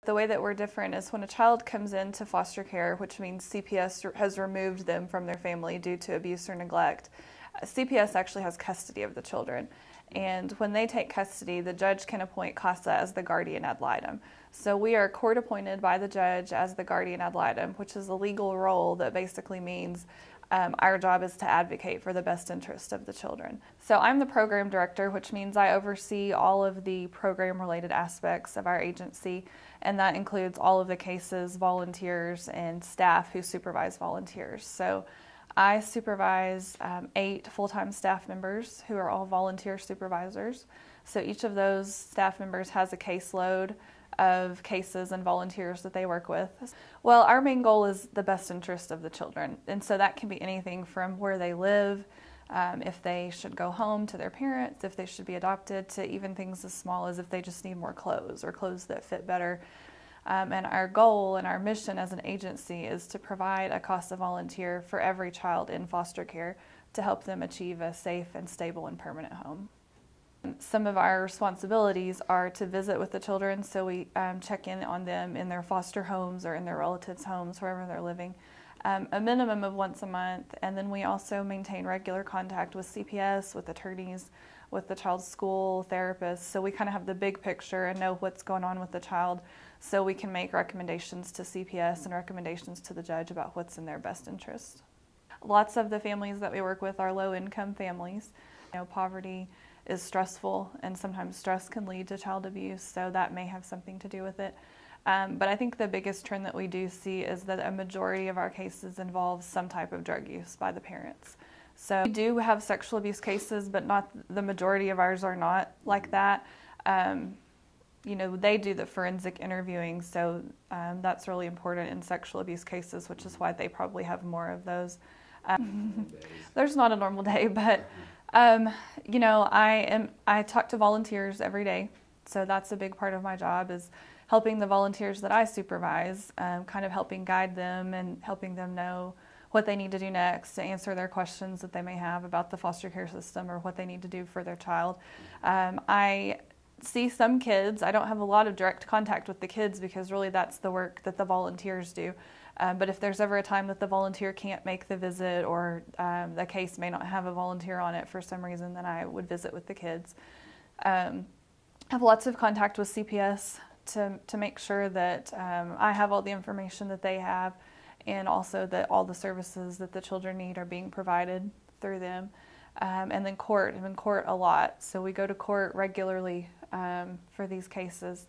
The way that we're different is when a child comes into foster care, which means CPS has removed them from their family due to abuse or neglect, CPS actually has custody of the children. And when they take custody, the judge can appoint CASA as the guardian ad litem. So we are court appointed by the judge as the guardian ad litem, which is a legal role that basically means our job is to advocate for the best interest of the children. So I'm the program director, which means I oversee all of the program-related aspects of our agency, and that includes all of the cases, volunteers, and staff who supervise volunteers. So I supervise 8 full-time staff members who are all volunteer supervisors. So each of those staff members has a caseload of cases and volunteers that they work with. Well, our main goal is the best interest of the children, and so that can be anything from where they live, if they should go home to their parents, if they should be adopted, to even things as small as if they just need more clothes or clothes that fit better. And our goal and our mission as an agency is to provide a CASA volunteer for every child in foster care to help them achieve a safe and stable and permanent home. Some of our responsibilities are to visit with the children, so we check in on them in their foster homes or in their relatives' homes, wherever they're living, a minimum of once a month. And then we also maintain regular contact with CPS, with attorneys, with the child's school, therapists, so we kind of have the big picture and know what's going on with the child, so we can make recommendations to CPS and recommendations to the judge about what's in their best interest. Lots of the families that we work with are low-income families. You know, poverty is stressful, and sometimes stress can lead to child abuse, so that may have something to do with it. But I think the biggest trend that we do see is that a majority of our cases involve some type of drug use by the parents. So we do have sexual abuse cases, but not the majority of ours are not like that. You know, they do the forensic interviewing, so that's really important in sexual abuse cases, which is why they probably have more of those. There's not a normal day, but you know, I talk to volunteers every day, so that's a big part of my job, is helping the volunteers that I supervise, kind of helping guide them and helping them know what they need to do next to answer their questions that they may have about the foster care system or what they need to do for their child. I see some kids. I don't have a lot of direct contact with the kids because really that's the work that the volunteers do. But if there's ever a time that the volunteer can't make the visit, or the case may not have a volunteer on it for some reason, then I would visit with the kids. I have lots of contact with CPS to make sure that I have all the information that they have, and also that all the services that the children need are being provided through them. And then court. I'm in court a lot, so we go to court regularly for these cases.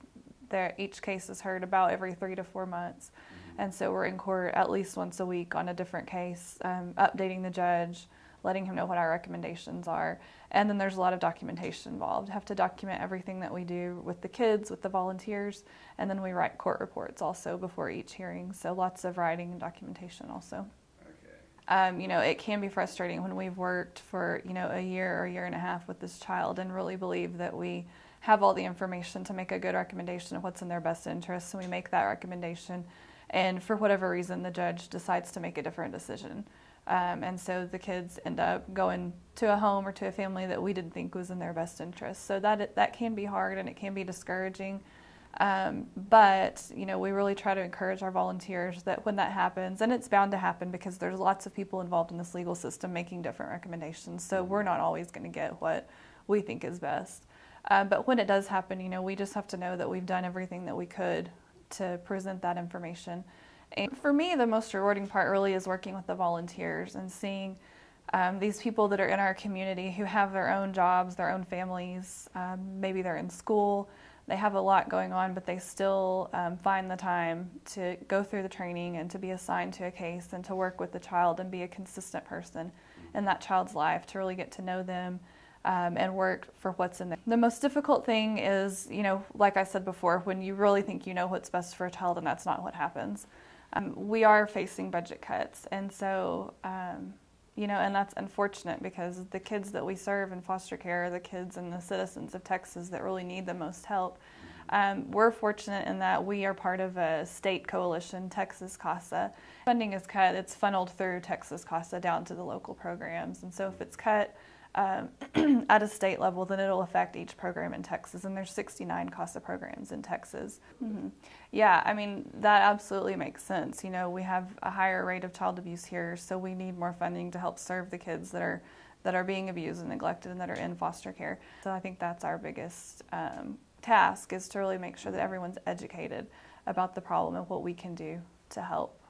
Each case is heard about every 3 to 4 months. And so we're in court at least once a week on a different case, updating the judge, letting him know what our recommendations are. And then there's a lot of documentation involved. Have to document everything that we do with the kids, with the volunteers, and then we write court reports also before each hearing. So lots of writing and documentation also. Okay. You know, it can be frustrating when we've worked for, you know, a year or a year and a half with this child and really believe that we have all the information to make a good recommendation of what's in their best interest, and we make that recommendation. And for whatever reason, the judge decides to make a different decision. And so the kids end up going to a home or to a family that we didn't think was in their best interest. So that can be hard and it can be discouraging. But, you know, we really try to encourage our volunteers that when that happens, and it's bound to happen because there's lots of people involved in this legal system making different recommendations. So we're not always going to get what we think is best. But when it does happen, you know, we just have to know that we've done everything that we could to present that information. And for me, the most rewarding part really is working with the volunteers and seeing these people that are in our community who have their own jobs, their own families, maybe they're in school, they have a lot going on, but they still find the time to go through the training and to be assigned to a case and to work with the child and be a consistent person in that child's life, to really get to know them and work for what's in there. The most difficult thing is, you know, like I said before, when you really think you know what's best for a child and that's not what happens. We are facing budget cuts, and so, you know, and that's unfortunate because the kids that we serve in foster care are the kids and the citizens of Texas that really need the most help. We're fortunate in that we are part of a state coalition, Texas CASA. Funding is cut, it's funneled through Texas CASA down to the local programs, and so if it's cut, at a state level, then it'll affect each program in Texas. And there's 69 CASA programs in Texas. Mm-hmm. Yeah, I mean, that absolutely makes sense. You know, we have a higher rate of child abuse here, so we need more funding to help serve the kids that are being abused and neglected and that are in foster care. So I think that's our biggest task, is to really make sure that everyone's educated about the problem and what we can do to help.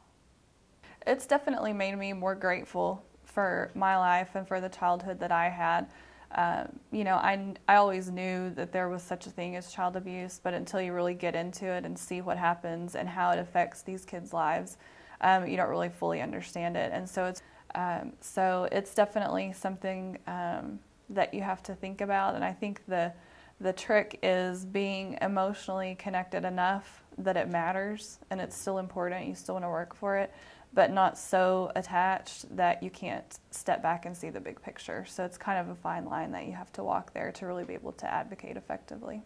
It's definitely made me more grateful for my life and for the childhood that I had. You know, I always knew that there was such a thing as child abuse, but until you really get into it and see what happens and how it affects these kids' lives, you don't really fully understand it. And so it's definitely something that you have to think about. And I think the trick is being emotionally connected enough that it matters and it's still important. You still want to work for it, but not so attached that you can't step back and see the big picture. So it's kind of a fine line that you have to walk there to really be able to advocate effectively.